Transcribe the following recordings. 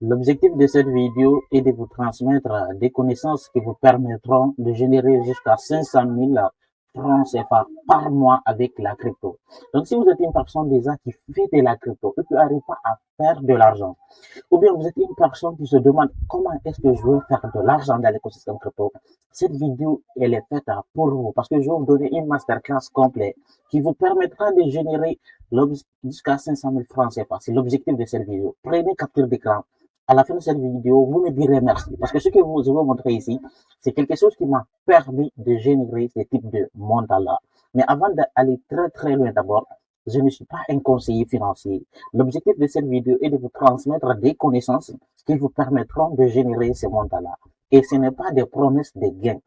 L'objectif de cette vidéo est de vous transmettre des connaissances qui vous permettront de générer jusqu'à 500 000 francs CFA par mois avec la crypto. Donc, si vous êtes une personne déjà qui fait de la crypto et qui n'arrive pas à faire de l'argent, ou bien vous êtes une personne qui se demande comment est-ce que je vais faire de l'argent dans l'écosystème crypto, cette vidéo, elle est faite pour vous parce que je vais vous donner une masterclass complète qui vous permettra de générer jusqu'à 500 000 francs CFA. C'est l'objectif de cette vidéo. Prenez capture d'écran. À la fin de cette vidéo, vous me direz merci. Parce que ce que je vais vous montrer ici, c'est quelque chose qui m'a permis de générer ce type de montant-là. Mais avant d'aller très loin d'abord, je ne suis pas un conseiller financier. L'objectif de cette vidéo est de vous transmettre des connaissances qui vous permettront de générer ce montant-là. Et ce n'est pas des promesses de gains.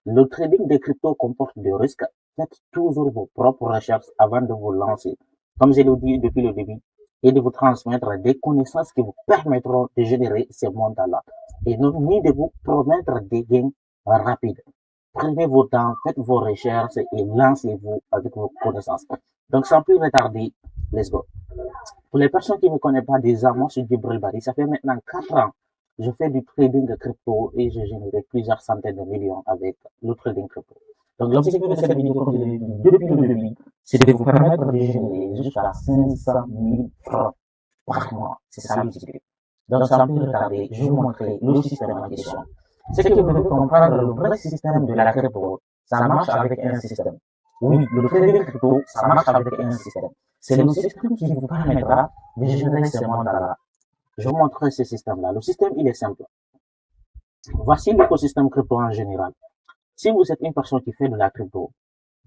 Le trading des cryptos comporte des risques. Faites toujours vos propres recherches avant de vous lancer. Comme je l'ai dit depuis le début, et de vous transmettre des connaissances qui vous permettront de générer ces montants-là. Et non ni de vous promettre des gains rapides. Prenez vos temps, faites vos recherches et lancez-vous avec vos connaissances. Donc, sans plus retarder, let's go. Pour les personnes qui ne me connaissent pas déjà, moi, je suis Djibril Bari. Ça fait maintenant 4 ans. Je fais du trading de crypto et j'ai généré plusieurs centaines de millions avec le trading crypto. Donc, l'objectif de cette vidéo, comme je l'ai dit depuis le début, c'est de vous permettre de générer jusqu'à 500 000 francs par mois. C'est ça l'objectif. Donc, sans plus retarder, je vais vous montrer le système en question. C'est que vous devez comprendre le vrai système de la crypto. Ça marche avec un système. Oui, le trading crypto, ça marche avec un système. C'est le système qui vous permettra de générer ce montant-là. Je vous montrerai ce système-là. Le système, il est simple. Voici l'écosystème crypto en général. Si vous êtes une personne qui fait de la crypto,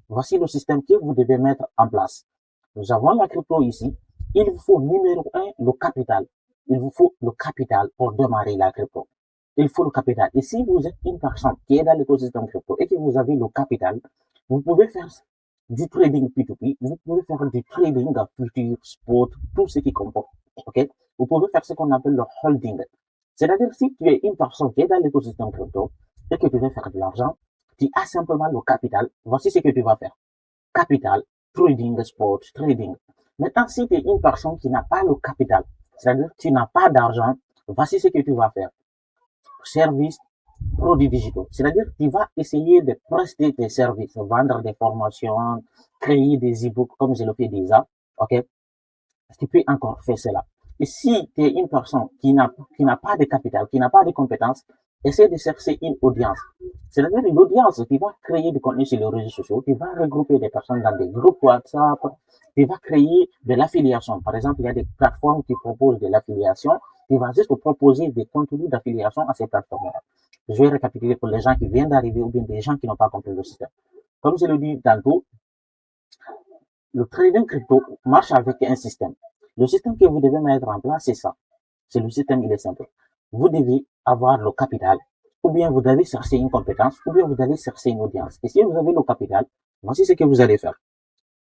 voici le système que vous devez mettre en place. Nous avons la crypto ici. Il vous faut numéro 1, le capital. Il vous faut le capital pour démarrer la crypto. Il faut le capital. Et si vous êtes une personne qui est dans l'écosystème crypto et que vous avez le capital, vous pouvez faire du trading P2P, vous pouvez faire du trading à futur, spot, tout ce qui comporte. Ok? Vous pouvez faire ce qu'on appelle le holding. C'est-à-dire, si tu es une personne qui est dans l'écosystème crypto et que tu veux faire de l'argent, tu as simplement le capital. Voici ce que tu vas faire. Capital, trading, spot, trading. Maintenant, si tu es une personne qui n'a pas le capital, c'est-à-dire tu n'as pas d'argent, voici ce que tu vas faire. Services, produits digitaux. C'est-à-dire tu vas essayer de prester tes services, vendre des formations, créer des e-books comme je le fais déjà. Ok? Tu peux encore faire cela. Et si tu es une personne qui n'a pas de capital, qui n'a pas de compétences, essaie de chercher une audience. C'est-à-dire une audience, tu vas créer du contenu sur les réseaux sociaux, tu vas regrouper des personnes dans des groupes WhatsApp, tu vas créer de l'affiliation. Par exemple, il y a des plateformes qui proposent de l'affiliation, tu vas juste proposer des contenus d'affiliation à ces plateformes-là. Je vais récapituler pour les gens qui viennent d'arriver ou bien des gens qui n'ont pas compris le système. Comme je le dis tantôt, le trading crypto marche avec un système. Le système que vous devez mettre en place, c'est ça. C'est le système, il est simple. Vous devez avoir le capital, ou bien vous devez chercher une compétence, ou bien vous devez chercher une audience. Et si vous avez le capital, voici ce que vous allez faire.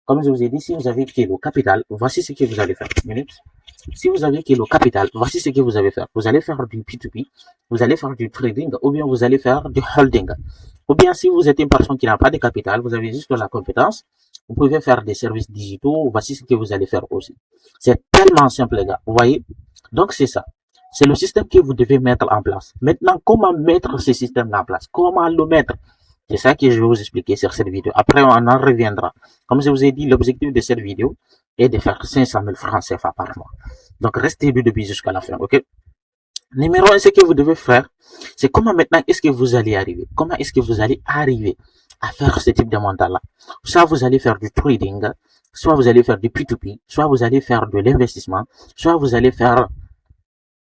Comme je vous ai dit, si vous avez le capital, voici ce que vous allez faire. Si vous avez le capital, voici ce que vous allez faire. Vous allez faire du P2P, vous allez faire du trading, ou bien vous allez faire du holding. Ou bien si vous êtes une personne qui n'a pas de capital, vous avez juste la compétence, vous pouvez faire des services digitaux, voici ce que vous allez faire aussi. C'est tellement simple, les gars. Vous voyez? Donc, c'est ça. C'est le système que vous devez mettre en place. Maintenant, comment mettre ce système en place? Comment le mettre? C'est ça que je vais vous expliquer sur cette vidéo. Après, on en reviendra. Comme je vous ai dit, l'objectif de cette vidéo est de faire 500 000 francs CFA par mois. Donc, restez du début jusqu'à la fin, ok? Numéro 1, ce que vous devez faire, c'est comment maintenant est-ce que vous allez arriver? Comment est-ce que vous allez arriver à faire ce type de montant-là? Soit vous allez faire du trading, soit vous allez faire du P2P, soit vous allez faire de l'investissement, soit vous allez faire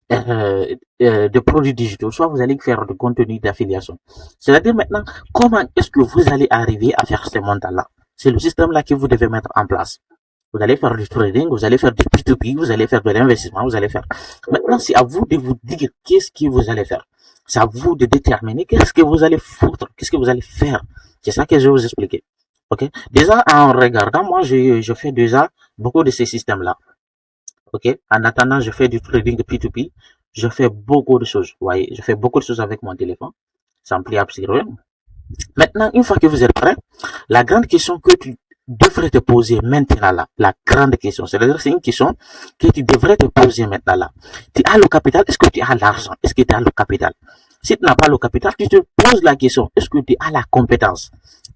de produits digitaux, soit vous allez faire du contenu d'affiliation. C'est-à-dire maintenant, comment est-ce que vous allez arriver à faire ce montant-là? C'est le système-là que vous devez mettre en place. Vous allez faire du trading, vous allez faire du P2P, vous allez faire de l'investissement, vous allez faire. Maintenant, c'est à vous de vous dire qu'est-ce que vous allez faire. C'est à vous de déterminer qu'est-ce que vous allez foutre, qu'est-ce que vous allez faire. C'est ça que je vais vous expliquer. Ok? Déjà, en regardant, moi, je fais déjà beaucoup de ces systèmes-là. Ok? En attendant, je fais du trading de P2P. Je fais beaucoup de choses. Vous voyez? Je fais beaucoup de choses avec mon téléphone. Ça me plaît absolument. Maintenant, une fois que vous êtes prêt, la grande question que devrais te poser maintenant là, la grande question. C'est-à-dire, c'est une question que tu devrais te poser maintenant là. Tu as le capital, est-ce que tu as l'argent? Est-ce que tu as le capital? Si tu n'as pas le capital, tu te poses la question, est-ce que tu as la compétence?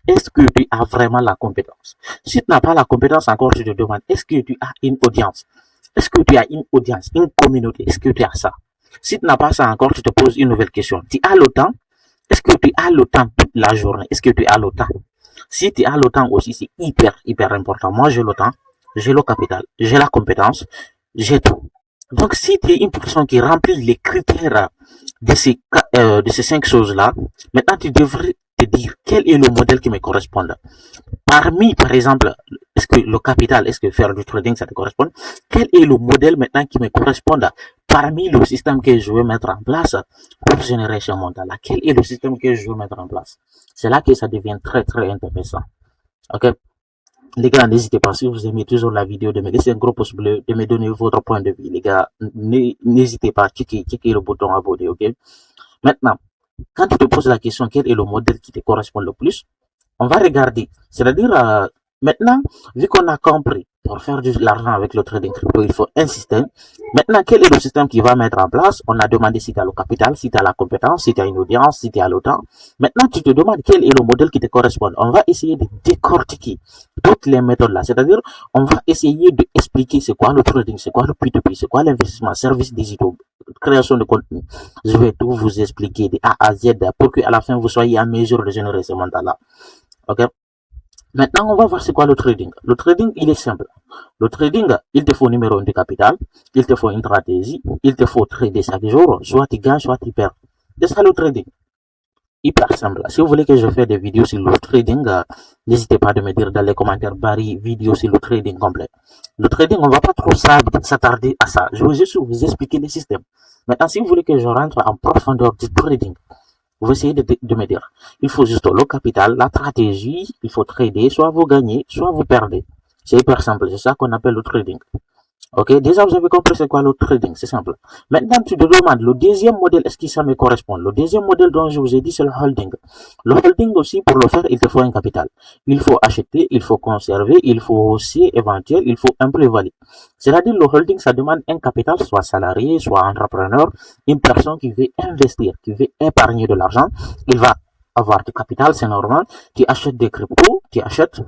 Est-ce que tu as vraiment la compétence? Si tu n'as pas la compétence encore, je te demande, est-ce que tu as une audience? Est-ce que tu as une audience, une communauté? Est-ce que tu as ça? Si tu n'as pas ça encore, je te pose une nouvelle question. Tu as le temps? Est-ce que tu as le temps toute la journée? Est-ce que tu as le temps? Si tu as le temps aussi, c'est hyper important. Moi, j'ai le temps, j'ai le capital, j'ai la compétence, j'ai tout. Donc, si tu es une personne qui remplit les critères de ces 5 choses-là, maintenant, tu devrais te dire quel est le modèle qui me correspond. Parmi, par exemple, est-ce que le capital, est-ce que faire du trading, ça te correspond? Quel est le modèle maintenant qui me correspond parmi le système que je veux mettre en place pour générer ce montant-là? Quel est le système que je veux mettre en place? C'est là que ça devient très intéressant. Ok? Les gars, n'hésitez pas, si vous aimez toujours la vidéo, de me laisser un gros pouce bleu, de me donner votre point de vue. Les gars, n'hésitez pas à checker le bouton abonner, ok? Maintenant, quand tu te poses la question, quel est le modèle qui te correspond le plus, on va regarder. C'est-à-dire, maintenant, vu qu'on a compris, pour faire de l'argent avec le trading crypto, il faut un système. Maintenant, quel est le système qui va mettre en place? On a demandé si tu as le capital, si tu as la compétence, si tu as une audience, si tu as le temps. Maintenant, tu te demandes quel est le modèle qui te correspond. On va essayer de décortiquer toutes les méthodes là. C'est-à-dire, on va essayer d'expliquer c'est quoi le trading, c'est quoi le P2P, c'est quoi l'investissement, services digitaux, création de contenu. Je vais tout vous expliquer de A à Z pour qu'à la fin, vous soyez en mesure de générer ce montant-là. Ok? Maintenant, on va voir c'est quoi le trading. Le trading, il est simple. Le trading, il te faut numéro 1 de capital, il te faut une stratégie, il te faut trader chaque jour, soit tu gagnes, soit tu perds. C'est ça le trading. Hyper simple. Si vous voulez que je fasse des vidéos sur le trading, n'hésitez pas à me dire dans les commentaires Barry, vidéo sur le trading complet. Le trading, on va pas trop s'attarder à ça. Je vais juste vous expliquer les systèmes. Maintenant, si vous voulez que je rentre en profondeur du trading, vous essayez de me dire, il faut juste le capital, la stratégie, il faut trader, soit vous gagnez, soit vous perdez. C'est hyper simple, c'est ça qu'on appelle le trading. Ok, déjà vous avez compris c'est quoi le trading, c'est simple. Maintenant tu te demandes le deuxième modèle, est-ce que ça me correspond? Le deuxième modèle dont je vous ai dit c'est le holding. Le holding aussi, pour le faire, il te faut un capital. Il faut acheter, il faut conserver, il faut aussi éventuel, il faut un plus-value. C'est-à-dire le holding, ça demande un capital, soit salarié, soit entrepreneur, une personne qui veut investir, qui veut épargner de l'argent, il va avoir du capital, c'est normal. Tu achètes des cryptos, tu achètes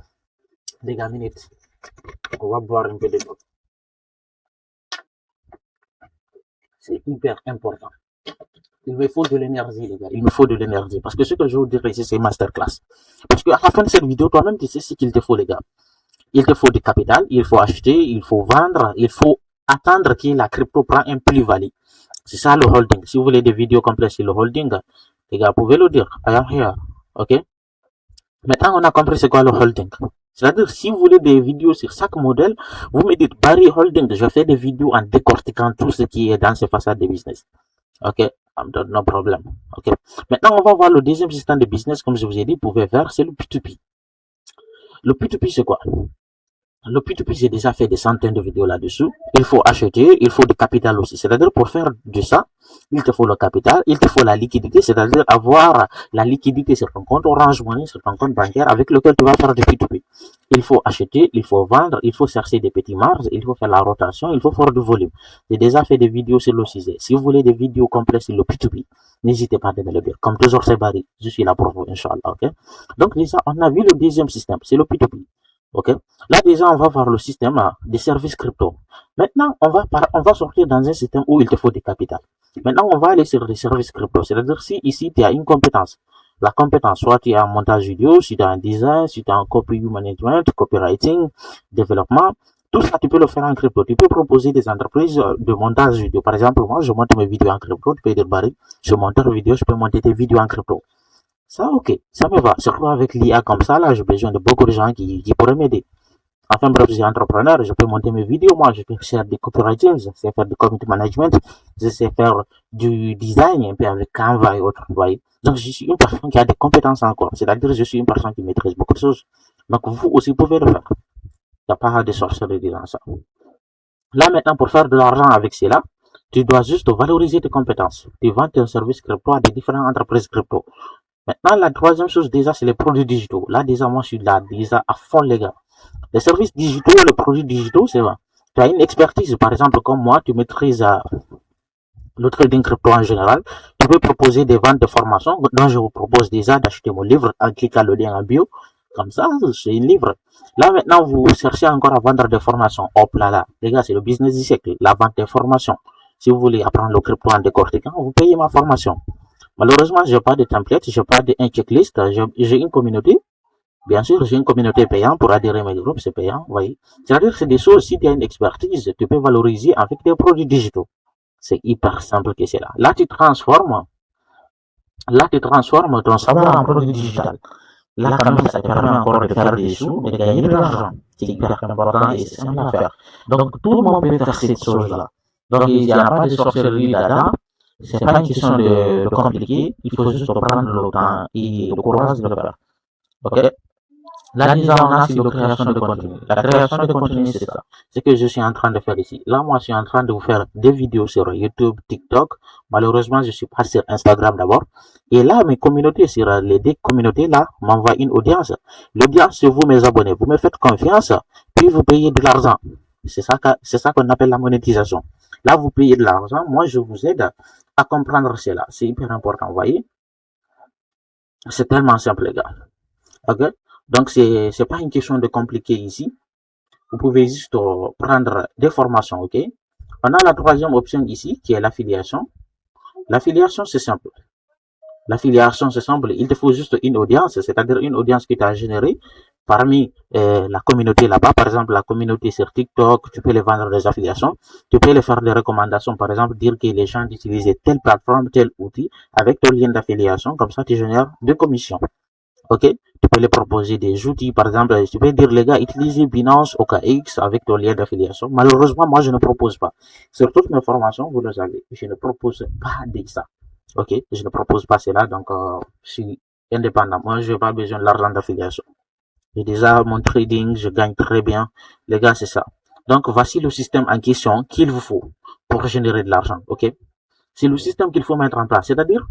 des gamines. On va boire un peu de l'eau. C'est hyper important. Il me faut de l'énergie, les gars. Il me faut de l'énergie. Parce que ce que je vous dirai ici, c'est masterclass. Parce qu'à la fin de cette vidéo, toi-même, tu sais ce qu'il te faut, les gars. Il te faut du capital, il faut acheter, il faut vendre, il faut attendre que la crypto prenne un plus-value. C'est ça le holding. Si vous voulez des vidéos complètes sur le holding, les gars, vous pouvez le dire. I am here. OK? Maintenant, on a compris c'est quoi le holding. C'est-à-dire, si vous voulez des vidéos sur chaque modèle, vous me dites Barry Holding. Je fais des vidéos en décortiquant tout ce qui est dans ces façades de business. Ok, no problème. Ok. Maintenant, on va voir le deuxième système de business, comme je vous ai dit, vous pouvez faire, c'est le P2P. Le P2P, c'est quoi? Le P2P, j'ai déjà fait des centaines de vidéos là-dessus. Il faut acheter, il faut du capital aussi. C'est-à-dire, pour faire de ça, il te faut le capital, il te faut la liquidité, c'est-à-dire avoir la liquidité sur ton compte Orange Money, sur ton compte bancaire avec lequel tu vas faire du P2P. Il faut acheter, il faut vendre, il faut chercher des petits marges, il faut faire la rotation, il faut faire du volume. J'ai déjà fait des vidéos sur le sujet. Si vous voulez des vidéos complètes sur le P2P, n'hésitez pas à me le dire. Comme toujours, c'est Barry. Je suis là pour vous, Inch'Allah. Ok? Donc, déjà, on a vu le deuxième système, c'est le P2P. Ok. Là, déjà, on va voir le système des services crypto. Maintenant, on va sortir dans un système où il te faut des capitaux. Maintenant, on va aller sur les services crypto. C'est-à-dire, si ici, tu as une compétence. La compétence, soit tu as un montage vidéo, si tu as un design, si tu as un copy management, copywriting, développement, tout ça, tu peux le faire en crypto. Tu peux proposer des entreprises de montage vidéo. Par exemple, moi, je monte mes vidéos en crypto. Tu peux dire, Barry, je monte monteur vidéo, je peux monter tes vidéos en crypto. Ça, ok, ça me va. Surtout avec l'IA comme ça, là, j'ai besoin de beaucoup de gens qui pourraient m'aider. Enfin bref, je suis entrepreneur, je peux monter mes vidéos, moi, je peux faire des copywriting, je sais faire du community management, je sais faire du design, un peu avec Canva et autres, vous voyez. Donc, je suis une personne qui a des compétences encore. C'est-à-dire, je suis une personne qui maîtrise beaucoup de choses. Donc, vous aussi pouvez le faire. Il n'y a pas de sorcellerie dans ça. Là, maintenant, pour faire de l'argent avec cela, tu dois juste valoriser tes compétences. Tu vends tes services crypto à des différentes entreprises crypto. Maintenant, la troisième chose, déjà, c'est les produits digitaux. Là, déjà, moi, je suis là, déjà, à fond, les gars. Les services digitaux, les produits digitaux, c'est vrai. Tu as une expertise, par exemple, comme moi, tu maîtrises le trading crypto en général. Tu peux proposer des ventes de formation, dont je vous propose déjà d'acheter mon livre en cliquant le lien en bio. Comme ça, c'est un livre. Là, maintenant, vous cherchez encore à vendre des formations. Hop là là. Les gars, c'est le business du siècle, la vente des formations. Si vous voulez apprendre le crypto en décortiquant, vous payez ma formation. Malheureusement, je n'ai pas de template, je n'ai pas de checklist, j'ai une communauté. Bien sûr, j'ai une communauté payante pour adhérer à mes groupes, c'est payant, vous voyez. C'est-à-dire que c'est des choses, si tu as une expertise, tu peux valoriser avec des produits digitaux. C'est hyper simple que c'est là. Là, tu transformes ton savoir en produit digital. Là, quand même, ça te permet encore de faire des sous et de gagner de l'argent. C'est hyper important et c'est simple à faire. Donc, tout le monde peut faire cette chose-là. Donc, il n'y a pas de sorcellerie là-dedans. C'est pas une question de compliqué. Il faut juste prendre le temps et le courage de le faire. Ok? Là, déjà, on a sur la création de contenu. La création de contenu, c'est ça. C'est que je suis en train de faire ici. Là, moi, je suis en train de vous faire des vidéos sur YouTube, TikTok. Malheureusement, je suis pas sur Instagram d'abord. Et là, mes communautés, sur les deux communautés, là, m'envoient une audience. L'audience, c'est vous, mes abonnés. Vous me faites confiance, puis vous payez de l'argent. C'est ça qu'on appelle la monétisation. Là, vous payez de l'argent. Moi, je vous aide à comprendre cela. C'est hyper important, vous voyez. C'est tellement simple, les gars. Ok? Donc, c'est pas une question de compliqué ici. Vous pouvez juste prendre des formations, ok? On a la troisième option ici, qui est l'affiliation. L'affiliation, c'est simple. L'affiliation, c'est simple. Il te faut juste une audience, c'est-à-dire une audience qui t'a généré parmi la communauté là-bas. Par exemple, la communauté sur TikTok, tu peux les vendre des affiliations. Tu peux les faire des recommandations. Par exemple, dire que les gens utilisent telle plateforme, tel outil avec ton lien d'affiliation. Comme ça, tu génères deux commissions. Ok, tu peux les proposer des outils, par exemple, tu peux dire les gars, utilisez Binance OKX avec ton lien d'affiliation. Malheureusement, moi, je ne propose pas. Sur toutes mes formations, vous le savez, je ne propose pas de ça. Ok, je ne propose pas cela, donc je suis indépendant. Moi, je n'ai pas besoin de l'argent d'affiliation. J'ai déjà mon trading, je gagne très bien. Les gars, c'est ça. Donc, voici le système en question qu'il vous faut pour générer de l'argent. Ok, c'est le système qu'il faut mettre en place. C'est-à-dire,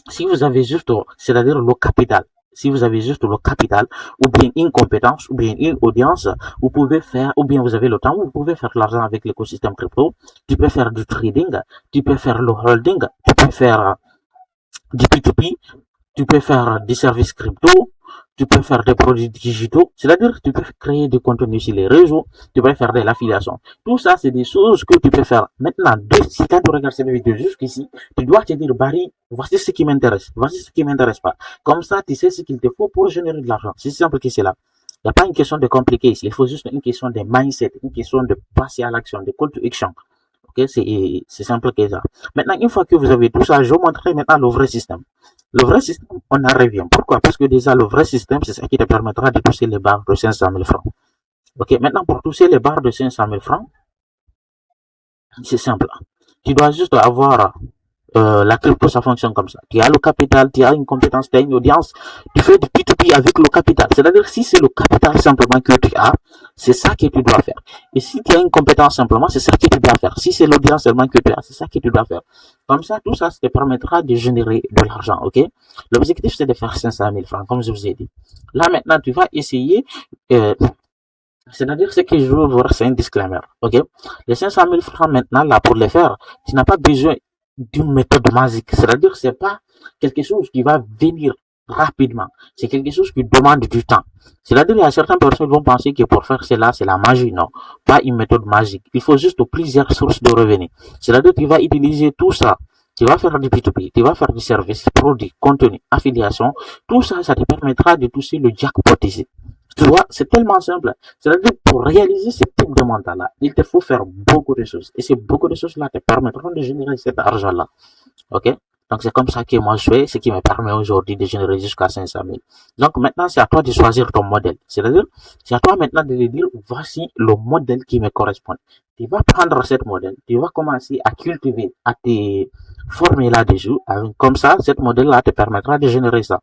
si vous avez juste, c'est-à-dire le capital, si vous avez juste le capital, ou bien une compétence, ou bien une audience, vous pouvez faire, ou bien vous avez le temps, vous pouvez faire de l'argent avec l'écosystème crypto. Tu peux faire du trading, tu peux faire le holding, tu peux faire du P2P, tu peux faire des services crypto, tu peux faire des produits digitaux, c'est-à-dire tu peux créer du contenu sur les réseaux, tu peux faire de l'affiliation. Tout ça, c'est des choses que tu peux faire. Maintenant, si quand tu regardes cette vidéo jusqu'ici, tu dois te dire, Barry, voici ce qui m'intéresse, voici ce qui m'intéresse pas. Comme ça, tu sais ce qu'il te faut pour générer de l'argent. C'est simple que c'est là. Il n'y a pas une question de compliqué ici. Il faut juste une question de mindset, une question de passer à l'action, de call to action. Ok, c'est simple que ça. Maintenant, une fois que vous avez tout ça, je vais vous montrer maintenant le vrai système. Le vrai système, on en revient. Pourquoi? Parce que déjà, le vrai système, c'est ça qui te permettra de toucher les barres de 500 000 francs. Ok, maintenant, pour toucher les barres de 500 000 francs, c'est simple. Tu dois juste avoir la crypto, ça fonctionne comme ça. Tu as le capital, tu as une compétence, tu as une audience, tu fais du P2P avec le capital. C'est-à-dire, si c'est le capital simplement que tu as, c'est ça que tu dois faire. Et si tu as une compétence simplement, c'est ça que tu dois faire. Si c'est l'audience seulement que tu as, c'est ça que tu dois faire. Comme ça, tout ça, ça te permettra de générer de l'argent, ok? L'objectif, c'est de faire 500 000 francs, comme je vous ai dit. Là, maintenant, tu vas essayer, c'est-à-dire, ce que je veux voir, c'est un disclaimer, ok? Les 500 000 francs, maintenant, là, pour les faire, tu n'as pas besoin d'une méthode magique. C'est-à-dire, c'est pas quelque chose qui va venir rapidement. C'est quelque chose qui demande du temps. C'est-à-dire, il y a certaines personnes qui vont penser que pour faire cela, c'est la magie. Non, pas une méthode magique. Il faut juste plusieurs sources de revenus. C'est-à-dire, tu vas utiliser tout ça. Tu vas faire du P2P, tu vas faire du service, produit, contenu, affiliation. Tout ça, ça te permettra de toucher le jackpot ici. Tu vois, c'est tellement simple. C'est-à-dire, pour réaliser ce type de montant-là, il te faut faire beaucoup de choses. Et ces beaucoup de choses-là te permettront de générer cet argent-là. Ok? Donc, c'est comme ça que moi je fais, ce qui me permet aujourd'hui de générer jusqu'à 500 000. Donc, maintenant, c'est à toi de choisir ton modèle. C'est-à-dire, c'est à toi maintenant de dire, voici le modèle qui me correspond. Tu vas prendre ce modèle, tu vas commencer à cultiver, à te former là-dessus. Comme ça, ce modèle-là te permettra de générer ça.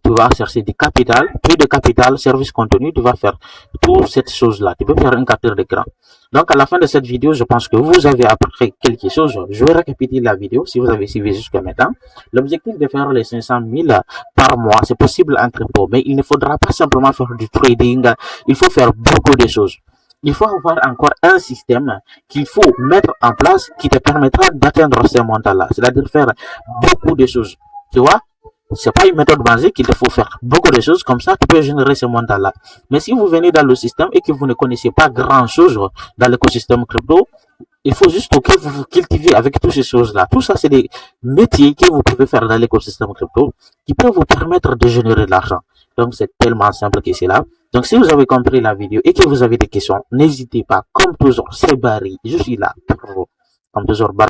tu vas chercher du capital, plus de capital, service contenu, tu vas faire toutes cette chose-là. Tu peux faire un capteur d'écran. Donc, à la fin de cette vidéo, je pense que vous avez appris quelque chose. Je vais récapituler la vidéo si vous avez suivi jusqu'à maintenant. L'objectif de faire les 500 000 par mois, c'est possible en crypto, mais il ne faudra pas simplement faire du trading. Il faut faire beaucoup de choses. Il faut avoir encore un système qu'il faut mettre en place qui te permettra d'atteindre ces montants-là. C'est-à-dire faire beaucoup de choses. Tu vois? C'est pas une méthode basique, il faut faire beaucoup de choses, comme ça tu peux générer ce montant-là. Mais si vous venez dans le système et que vous ne connaissez pas grand-chose dans l'écosystème crypto, il faut juste que vous vous cultivez avec toutes ces choses-là. Tout ça, c'est des métiers que vous pouvez faire dans l'écosystème crypto qui peuvent vous permettre de générer de l'argent. Donc, c'est tellement simple que c'est là. Donc, si vous avez compris la vidéo et que vous avez des questions, n'hésitez pas. Comme toujours, c'est Barry. Je suis là pour vous. Comme toujours, Barry.